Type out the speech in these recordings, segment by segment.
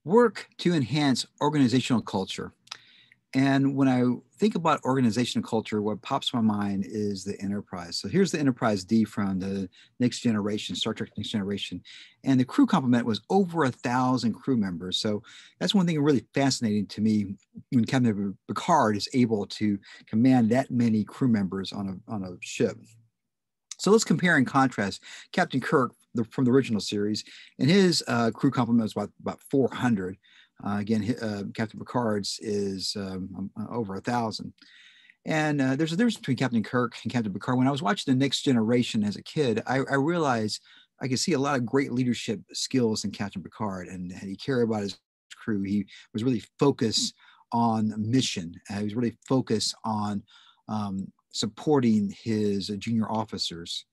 Work to enhance organizational culture. And when I think about organizational culture, what pops to my mind is the Enterprise. So here's the Enterprise D from the Next Generation, Star Trek Next Generation. And the crew complement was over 1,000 crew members. So that's one thing really fascinating to me when Captain Picard is able to command that many crew members on a ship. So let's compare and contrast Captain Kirk from the original series, and his crew complement was about 400. Again, Captain Picard's is over 1,000. And there's a difference between Captain Kirk and Captain Picard. When I was watching The Next Generation as a kid, I realized I could see a lot of great leadership skills in Captain Picard, and he cared about his crew. He was really focused on mission. He was really focused on supporting his junior officers.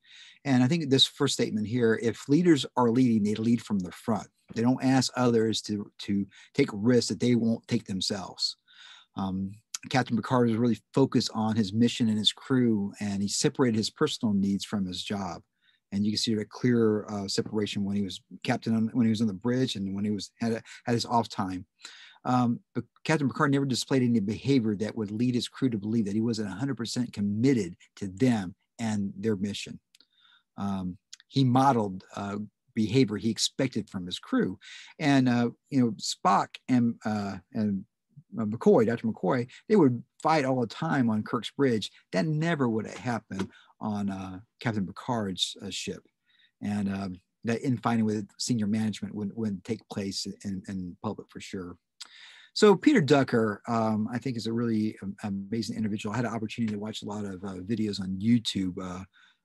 And I think this first statement here, if leaders are leading, they lead from the front. They don't ask others to take risks that they won't take themselves. Captain Picard was really focused on his mission and his crew, and he separated his personal needs from his job. And you can see a clear separation when he was when he was on the bridge and when he had his off time. But Captain Picard never displayed any behavior that would lead his crew to believe that he wasn't 100% committed to them and their mission. He modeled behavior he expected from his crew, and Spock and McCoy, Dr. McCoy, they would fight all the time on Kirk's bridge. That never would have happened on Captain Picard's ship, and that infighting with senior management wouldn't take place in public for sure. So Peter Ducker, I think, is a really amazing individual. I had an opportunity to watch a lot of videos on YouTube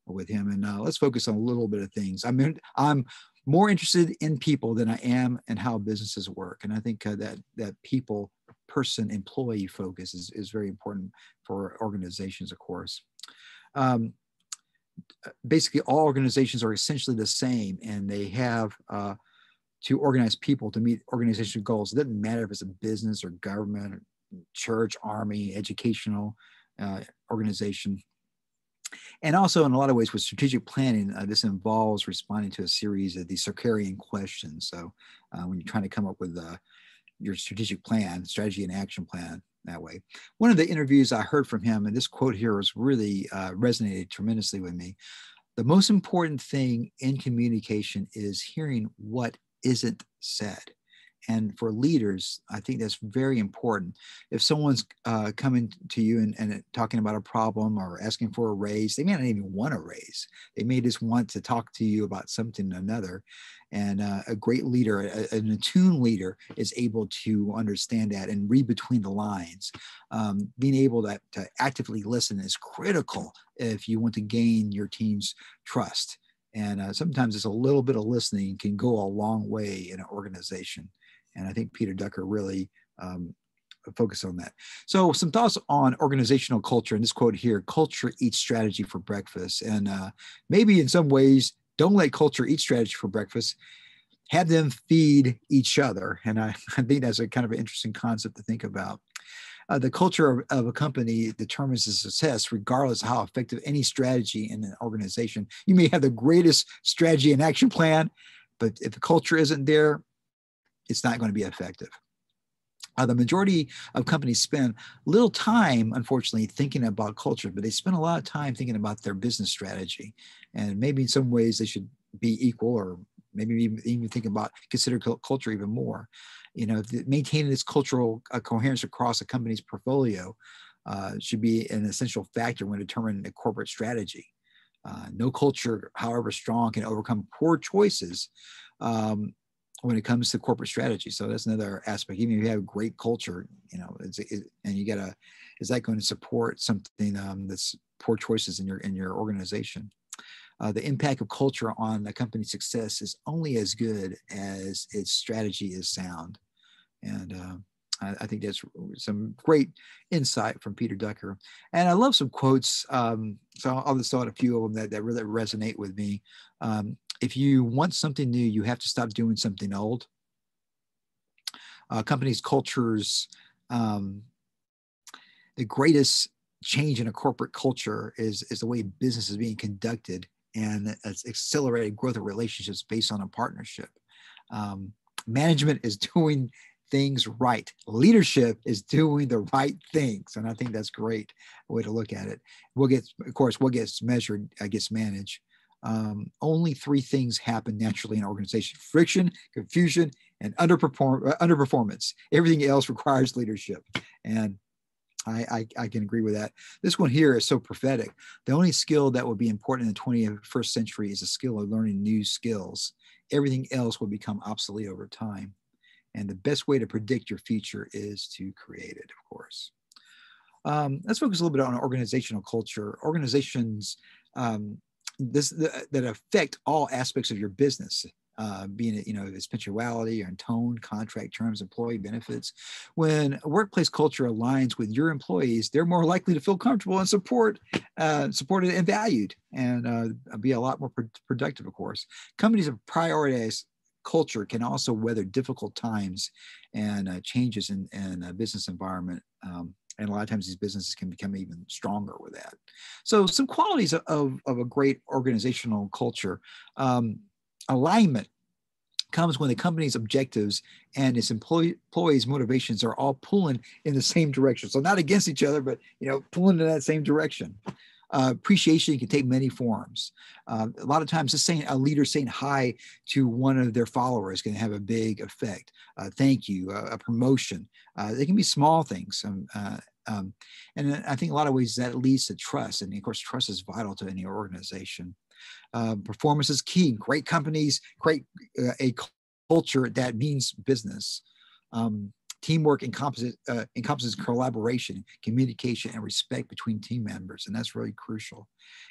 with him, and let's focus on a little bit of things. I mean, I'm more interested in people than I am in how businesses work, and I think that people, person, employee focus is very important for organizations, of course. Basically, all organizations are essentially the same, and they have to organize people to meet organizational goals. It doesn't matter if it's a business or government, or church, army, educational organization. And also, in a lot of ways, with strategic planning, this involves responding to a series of these Circarian questions. So when you're trying to come up with your strategic plan, strategy and action plan that way. One of the interviews I heard from him, and this quote here was really resonated tremendously with me. The most important thing in communication is hearing what isn't said. And for leaders, I think that's very important. If someone's coming to you and talking about a problem or asking for a raise, they may not even want a raise. They may just want to talk to you about something or another. And a great leader, an attuned leader, is able to understand that and read between the lines. Being able to actively listen is critical if you want to gain your team's trust. And sometimes just a little bit of listening can go a long way in an organization. And I think Peter Ducker really focused on that. So some thoughts on organizational culture. And this quote here: culture eats strategy for breakfast. And maybe in some ways, don't let culture eat strategy for breakfast. Have them feed each other. And I think that's a kind of an interesting concept to think about. The culture of a company determines the success regardless of how effective any strategy in an organization. You may have the greatest strategy and action plan, but if the culture isn't there, it's not going to be effective. The majority of companies spend little time, unfortunately, thinking about culture, but they spend a lot of time thinking about their business strategy. And maybe in some ways they should be equal, or maybe even think about consider culture even more. Maintaining this cultural coherence across a company's portfolio should be an essential factor when determining a corporate strategy. No culture, however strong, can overcome poor choices when it comes to corporate strategy. So that's another aspect. Even if you have a great culture, and you gotta, is that going to support something that's poor choices in your organization? The impact of culture on the company's success is only as good as its strategy is sound. And I think that's some great insight from Peter Ducker. And I love some quotes. So I'll just throw out a few of them that really resonate with me. If you want something new, you have to stop doing something old. Companies' cultures, the greatest change in a corporate culture is the way business is being conducted, and it's accelerated growth of relationships based on a partnership. Management is doing things right. Leadership is doing the right things. And I think that's a great way to look at it. Of course, what gets measured gets managed. Only three things happen naturally in an organization: friction, confusion, and underperformance. Everything else requires leadership. And I can agree with that. This one here is so prophetic. The only skill that will be important in the 21st century is the skill of learning new skills. Everything else will become obsolete over time. And the best way to predict your future is to create it, of course. Let's focus a little bit on organizational culture. Organizations that affect all aspects of your business, being it, its punctuality or tone, contract terms, employee benefits. When a workplace culture aligns with your employees, they're more likely to feel comfortable and supported and valued, and be a lot more productive, of course. Companies that prioritize culture can also weather difficult times and changes in business environment. And a lot of times these businesses can become even stronger with that. So some qualities of a great organizational culture: alignment comes when the company's objectives and its employees' motivations are all pulling in the same direction. So not against each other, but pulling in that same direction. Appreciation can take many forms. A lot of times, just a leader saying hi to one of their followers can have a big effect. Thank you, a promotion. They can be small things. And I think a lot of ways that leads to trust. And of course, trust is vital to any organization. Performance is key. Great companies create a culture that means business. Teamwork encompasses collaboration, communication, and respect between team members, and that's really crucial.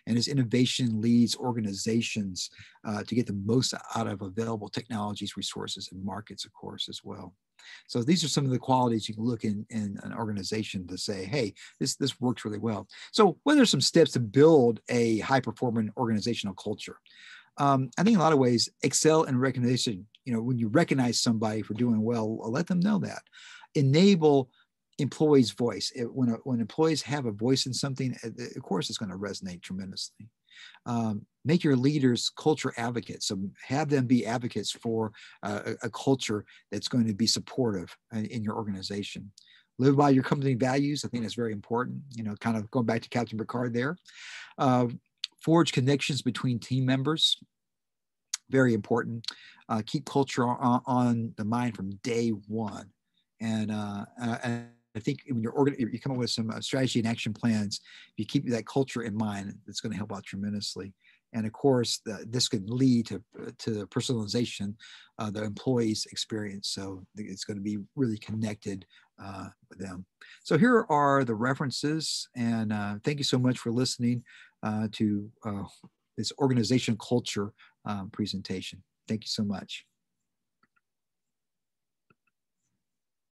And as innovation leads organizations to get the most out of available technologies, resources, and markets, of course, as well. So these are some of the qualities you can look in an organization to say, hey, this works really well. So what are some steps to build a high-performing organizational culture? I think in a lot of ways, excel in recognition. When you recognize somebody for doing well, let them know that. Enable employees' voice. When employees have a voice in something, of course, it's going to resonate tremendously. Make your leaders culture advocates. So have them be advocates for a culture that's going to be supportive in your organization. Live by your company values. I think that's very important. Kind of going back to Captain Picard there. Forge connections between team members. Very important. Keep culture on the mind from day one. And I think when you come up with some strategy and action plans, if you keep that culture in mind, it's going to help out tremendously. And of course, this could lead to the personalization of the employee's experience. So it's going to be really connected with them. So here are the references. And thank you so much for listening to this organization culture presentation. Thank you so much.